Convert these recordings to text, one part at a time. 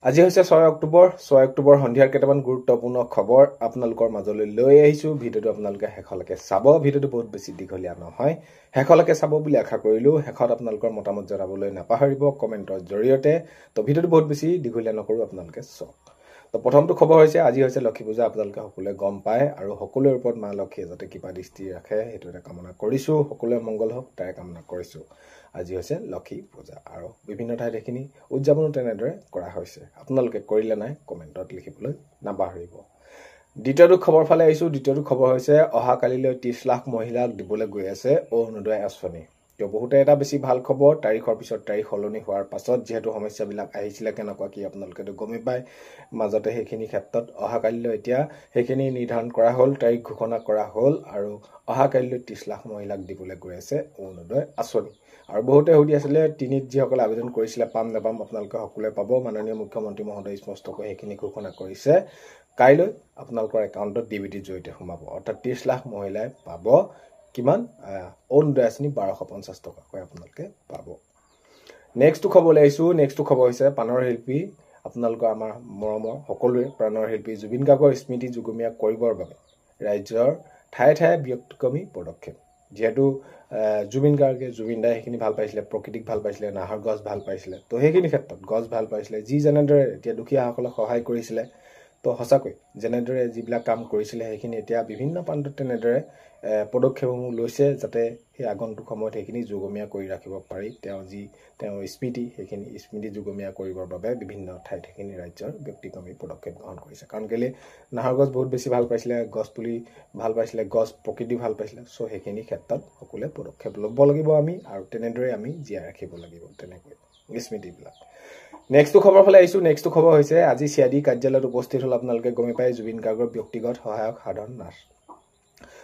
আজি হৈছে 6 অক্টোবৰ সন্ধিয়াৰ কেইটামান গুৰুত্বপূৰ্ণ খবৰ আপোনালোকৰ মাজলৈ লৈ আহিছো ভিডিঅটো আপোনালোকে শেষলৈকে চাব ভিডিঅটো বহুত বেছি দীঘলীয়া নহয় শেষলৈকে চাব বুলি আশা কৰিলো শেষত আপোনালোকৰ মতামত জনাবলৈ নাপাহৰিব কমেন্টৰ জৰিয়তে তো ভিডিঅটো বহুত বেছি দীঘলীয়া নকৰো আপোনালোকে চাওক তো প্ৰথমটো খবৰ হৈছে আজি হৈছে লক্ষী পূজা আপোনালোকে সকলোৱে গম পায় আৰু সকলোৰে ওপৰত মা লক্ষীয়ে যাতে কিবা দৃষ্টি ৰাখে হেতু এটা কামনা কৰিছো সকলোৰে মংগল হওক তাৰে কামনা কৰিছো আজি হৈছে লক্ষী পূজা আৰু বিভিন্ন ঠাইত এখিনি উদযাপন তেনেদৰে কৰা হৈছে আপোনালোকে কৰিলে নাই কমেন্টত লিখিবলৈ নাপাহৰিব দ্বিতীয়টো খবৰ ফালে আহিছো দ্বিতীয়টো খবৰ হৈছে অহা কালিলৈ 30 লাখ মহিলাক দিবলৈ গৈ আছে অৰুণোদয় আঁচনি তো বহুতে এটা বেছি ভাল খবৰ তাৰিখৰ পিছত তাৰিখ হলনি হোৱাৰ পাছত যেহেতু সমস্যাবিলাক আহিছিল কেনেকুৱা কি আপোনালোকে গমে পায় মাজতে হেখিনি ক্ষেত্ৰত অহা কালিলৈ এতিয়া হেখিনি নিৰ্ধাৰণ কৰা হ'ল তাৰিখ ঘোষণা কৰা হ'ল আৰু অহা কালিলৈ 30 লাখ মহিলাক দিবলৈ গৈ আছে অৰুণোদয় আঁচনি আৰু বহুতে হুদি আছিল তিনিত যিসকলে আবেদন কৰিছিল পাম নাপাম আপোনালোকে সকলোৱে পাব মাননীয় মুখ্যমন্ত্ৰী মহোদয় স্পষ্টকৈ হেখিনি ঘোষণা কৰিছে কাইলৈ আপোনালোকৰ একাউণ্টত ডিবিটি জৰিতে সোমাব অৰ্থাৎ 30 লাখ মহিলাই পাব কিমান অৰুণোদয় আঁচনি 1250 টকাকৈ আপোনালোকে পাব নেক্সটটো খবৰ লৈছো নেক্সটটো খবৰ হৈছে পানৰ শিল্পী আপোনালোকৰ আমাৰ মৰমৰ সকলোৰে প্ৰাণৰ শিল্পী জুবিন গাৰ্গৰ স্মৃতি যুগমীয়া কৰিবৰ বাবে ৰাজ্যৰ ঠায়ে ঠায়ে ব্যক্তিক্ৰমী পদক্ষেপ যেহেতু জুবিন গাৰ্গে জুবিন দাই হেখিনি ভাল পাইছিলে প্ৰকৃতিক ভাল পাইছিলে নাহৰ গছ ভাল পাইছিলে তো হেখিনি ক্ষেত্ৰত গছ ভাল পাইছিলে যি জনেদৰে এতিয়া দুখীয়াসকলক সহায় কৰিছিলে তো হসাকৈ জেনেদৰে যিবিলাক কাম কৰিছিলে হেখিনি এতিয়া বিভিন্ন প্ৰান্তত তেনেদৰে পদক্ষেপসমূহ লৈছে যাতে সেই আগন্তুক সময়ত হেখিনি যুগমীয়া কৰি ৰাখিব পাৰি তেওঁ স্মৃতি হেখিনি স্মৃতি যুগমীয়া কৰিবৰ বাবে বিভিন্ন ঠাইত হেখিনি ৰাজ্যৰ ব্যক্তিক্ৰমী পদক্ষেপ গ্ৰহণ কৰিছে কাৰণ কেলে নাহৰ গছ বহুত বেছি ভাল পাইছিলে গছ পুলি ভাল পাইছিলে গছ প্ৰকৃতি ভাল পাইছিলে সো হেখিনি ক্ষেত্ৰত সকলোৱে পদক্ষেপ ল'ব লাগিব আমি আৰু তেনেদৰে আমি জীয়াই ৰাখিব লাগিব তেনেকৈ স্মৃতিবিলাক নেক্সটটো খবৰ ফালে আহিছো নেক্সটটো খবৰ হৈছে আজি সিআইডি কাৰ্যালয়ত উপস্থিত হ'ল আপোনালোকে গমে পায় জুবিন গাৰ্গৰ ব্যক্তিগত সহায়ক সাধন নাথ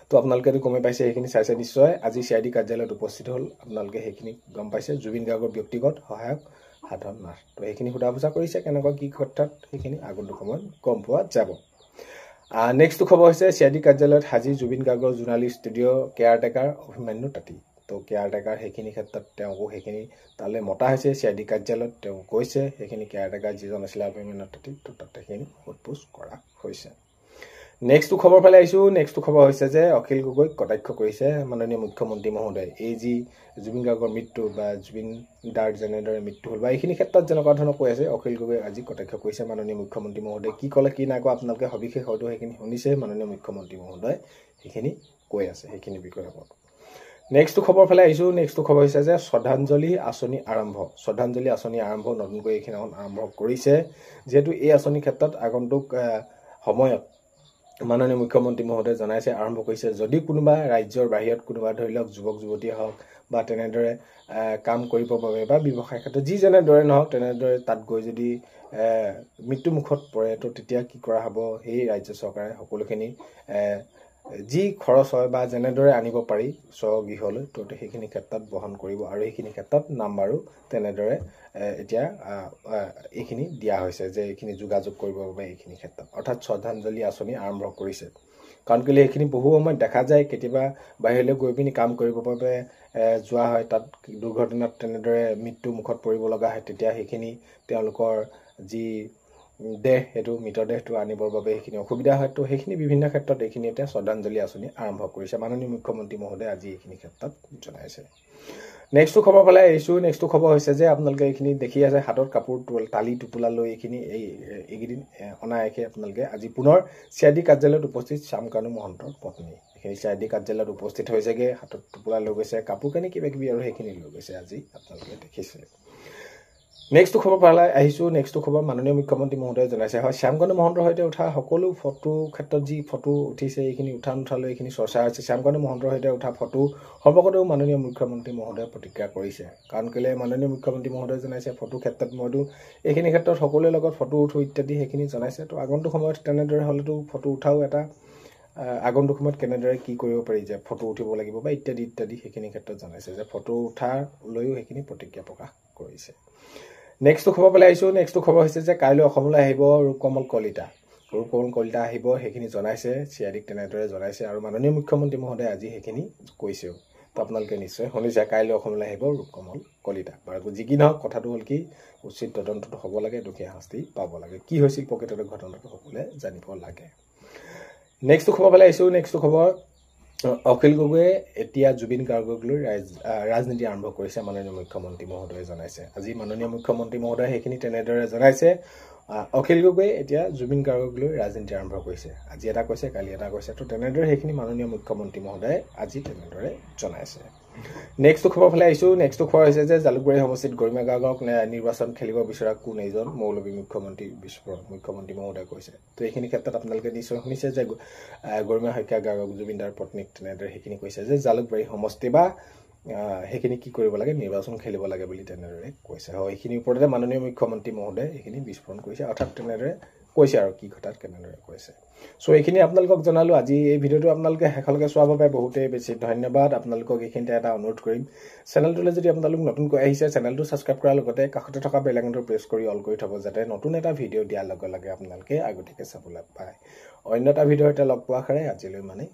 তো আপোনালোকে গমে পাইছে হেখিনি চাইছে নিশ্চয় আজি সিআইডি কাৰ্যালয়ত উপস্থিত হ'ল আপোনালোকে হেখিনি গম পাইছে জুবিন গাৰ্গৰ ব্যক্তিগত সহায়ক সাধন নাথ তো হেখিনি সোধা পোছা কৰিছে কেনেকুৱা কি ক্ষেত্ৰত হেখিনি আগন্তুক সময়ত গম পোৱা যাব নেক্সটটো খবৰ হৈছে সিআইডি কাৰ্যালয়ত হাজি জুবিন গাৰ্গৰ জোনালী ষ্টুডিঅ' কেয়াৰটেকাৰ অভিমন্যু তাঁতী তো কেয়াৰটেকাৰ হেখিনি ক্ষেত্ৰত তেওঁকো হেখিনি তালে মতা হৈছে সিআইডি কাৰ্যালয়ত তেওঁ কৈছে হেখিনি কেয়াৰটেকাৰ যিজন আছিল অভিমন্যু তাঁতী তো তাতে হেখিনি সোধপোছ কৰা হৈছে নেক্সটটো খবৰ ফালে আহিছো নেক্সটটো খবৰ হৈছে যে অখিল গগৈক কটাক্ষ কৰিছে মাননীয় মুখ্যমন্ত্ৰী মহোদয় এই যি জুবিন গাৰ্গৰ মৃত্যু বা জুবিন দাৰ জেনেদৰে মৃত্যু হ'ল বা এইখিনি ক্ষেত্ৰত যেনেকুৱা ধৰণৰ কৈ আছে অখিল গগৈ আজি কটাক্ষ কৰিছে মাননীয় মুখ্যমন্ত্ৰী মহোদয় কি ক'লে কি নাই কোৱা আপোনালোকে সবিশেষ হয়তো হেখিনি শুনিছে মাননীয় মুখ্যমন্ত্ৰী মহোদয় হেখিনি কৈ আছে হেখিনি বিষয়ৰ ওপৰত নেক্সটটো খবৰ ফালে আহিছো নেক্সটটো খবৰ হৈছে যে শ্ৰদ্ধাঞ্জলি আঁচনি আৰম্ভ নতুনকৈ এইখিনি আৰম্ভ কৰিছে যেহেতু এই আঁচনি ক্ষেত্ৰত আগন্তুক সময়ত মাননীয় মুখ্যমন্ত্ৰী মহোদয় জনাইছে আৰম্ভ কৰিছে যদি কোনোবা ৰাজ্যৰ বাহিৰত কোনোবা ধৰি লওক যুৱক যুৱতী হওক বা তেনেদৰে কাম কৰিবৰ বাবে বা ব্যৱসায় ক্ষেত্ৰত যি যেনেদৰে নহওক তেনেদৰে তাত গৈ যদি মৃত্যু মুখত পৰে তো তেতিয়া কি কৰা হ'ব সেই ৰাজ্য চৰকাৰে সকলোখিনি যি খৰচ হয় বা যেনেদৰে আনিব পাৰি স্বগৃহলৈ তো সেইখিনি ক্ষেত্ৰত বহন কৰিব আৰু এইখিনি ক্ষেত্ৰত নাম্বাৰো তেনেদৰে এতিয়া এইখিনি দিয়া হৈছে যে এইখিনি যোগাযোগ কৰিবৰ বাবে এইখিনি ক্ষেত্ৰত অৰ্থাৎ শ্ৰদ্ধাঞ্জলি আঁচনি আৰম্ভ কৰিছে কাৰণ কেলে এইখিনি বহু সময় দেখা যায় কেতিয়াবা বাহিৰলৈ গৈ পিনি কাম কৰিবৰ বাবে যোৱা হয় তাত দুৰ্ঘটনাত তেনেদৰে মৃত্যু মুখত পৰিব লগা হয় তেতিয়া সেইখিনি তেওঁলোকৰ যি দেহ হেতু মৃতদেহটো আনিবৰ বাবে এইখিনি অসুবিধা হয় তো সেইখিনি বিভিন্ন ক্ষেত্ৰত এইখিনি এতিয়া শ্ৰদ্ধাঞ্জলি আঁচনি আৰম্ভ কৰিছে মাননীয় মুখ্যমন্ত্ৰী মহোদয় আজি এইখিনি ক্ষেত্ৰত জনাইছে নেক্সটটো খবৰ ফালে আহিছো নেক্সটটো খবৰ হৈছে যে আপোনালোকে এইখিনি দেখি আছে হাতত কাপোৰ তালি টোপোলা লৈ এইখিনি এইকেইদিন অনায়াসে আপোনালোকে আজি পুনৰ সিআইডি কাৰ্যালয়ত উপস্থিত শ্যামকানু মহন্তৰ পত্নী সেই সিআইডি কাৰ্যালয়ত উপস্থিত হৈছেগে হাতত টোপোলা লৈ গৈছে কাপোৰ কানি কিবা কিবি আৰু সেইখিনি লৈ গৈছে আজি আপোনালোকে দেখিছে নেক্সটটো খবৰ ফালে আহিছো নেক্সটটো খবৰ মাননীয় মুখ্যমন্ত্ৰী মহোদয়ে জনাইছে হয় শ্যামকানু মহন্তৰ সৈতে উঠা সকলো ফটো ক্ষেত্ৰত যি ফটো উঠিছে এইখিনি উঠালৈ এইখিনি চৰ্চা হৈছে শ্যামকানু মহন্তৰ সৈতে উঠা ফটো সৰ্বকতেও মাননীয় মুখ্যমন্ত্ৰী মহোদয়ে প্ৰতিক্ৰিয়া কৰিছে কাৰণ কেলে মাননীয় মুখ্যমন্ত্ৰী মহোদয়ে জনাইছে ফটো ক্ষেত্ৰত মইতো এইখিনি ক্ষেত্ৰত সকলোৰে লগত ফটো উঠো ইত্যাদি সেইখিনি জনাইছে তো আগন্তুক সময়ত তেনেদৰে হ'লেতো ফটো উঠাও এটা আগন্তুক সময়ত কেনেদৰে কি কৰিব পাৰি যে ফটো উঠিব লাগিব বা ইত্যাদি সেইখিনি ক্ষেত্ৰত জনাইছে যে ফটো উঠাৰ লৈও সেইখিনি প্ৰতিক্ৰিয়া প্ৰকাশ কৰিছে নেক্সটটো খবৰ ফালে আহিছো নেক্সটটো খবৰ হৈছে যে কাইলৈ অসমলৈ আহিব ৰূপকমল কলিতা আহিব সেইখিনি জনাইছে সিআইডিক তেনেদৰে জনাইছে আৰু মাননীয় মুখ্যমন্ত্ৰী মহোদয়ে আজি সেইখিনি কৈছেও তো আপোনালোকে নিশ্চয় শুনিছে কাইলৈ অসমলৈ আহিব ৰূপকমল কলিতা বাৰু যি কি নহওক কথাটো হ'ল কি উচিত তদন্তটো হ'ব লাগে দুখীয়া শাস্তি পাব লাগে কি হৈছিল প্ৰকৃততে ঘটনাটো সকলোৱে জানিব লাগে নেক্সট খবৰ ফালে আহিছোঁ নেক্সট খবৰ অখিল গগৈয়ে এতিয়া জুবিন গাৰ্গক লৈ ৰাজনীতি আৰম্ভ কৰিছে মাননীয় মুখ্যমন্ত্ৰী মহোদয়ে জনাইছে আজি মাননীয় মুখ্যমন্ত্ৰী মহোদয়ে সেইখিনি তেনেদৰে জনাইছে অখিল গগৈয়ে এতিয়া জুবিন গাৰ্গক লৈ ৰাজনীতি আৰম্ভ কৰিছে আজি এটা কৈছে কালি এটা কৈছে তো তেনেদৰে সেইখিনি মাননীয় মুখ্যমন্ত্ৰী মহোদয়ে আজি তেনেদৰে জনাইছে নেক্সট খবৰ ফালে আহিছোঁ নেক্সট খবৰ হৈছে যে জালুকবাৰী সমষ্টিত গৰিমা গাৰ্গক নিৰ্বাচন খেলিব বিচৰা কোন এজন মৌলবী মুখ্যমন্ত্ৰী বিস্ফোৰণ মুখ্যমন্ত্ৰী মহোদয়ে কৈছে তো এইখিনি ক্ষেত্ৰত আপোনালোকে নিশ্চয় শুনিছে যে গৰিমা শইকীয়া গাৰ্গক জুবিনদাৰ পত্নীক তেনেদৰে সেইখিনি কৈছে যে জালুকবাৰী সমষ্টি বা সেইখিনি কি কৰিব লাগে নিৰ্বাচন খেলিব লাগে বুলি তেনেদৰে কৈছে হয় এইখিনিৰ ওপৰতে মাননীয় মুখ্যমন্ত্ৰী মহোদয়ে এইখিনি বিস্ফোৰণ কৰিছে অৰ্থাৎ তেনেদৰে কৈছে আৰু কি কথাত কেনেদৰে কৈছে সো এইখিনি আপোনালোকক জনালোঁ আজি এই ভিডিঅ'টো আপোনালোকে শেষলৈকে চোৱাৰ বাবে বহুতেই বেছি ধন্যবাদ আপোনালোকক এইখিনিতে এটা অনুৰোধ কৰিম চেনেলটোলৈ যদি আপোনালোক নতুনকৈ আহিছে চেনেলটো ছাবস্ক্ৰাইব কৰাৰ লগতে কাষতে থকা বেল আইকনটো প্ৰেছ কৰি অল কৰি থ'ব যাতে নতুন এটা ভিডিঅ' দিয়াৰ লগে লগে আপোনালোকে আগতীয়াকৈ চাবলৈ পায় অন্য এটা ভিডিঅ' এটা লগ পোৱা আশাৰে আজিলৈ মানে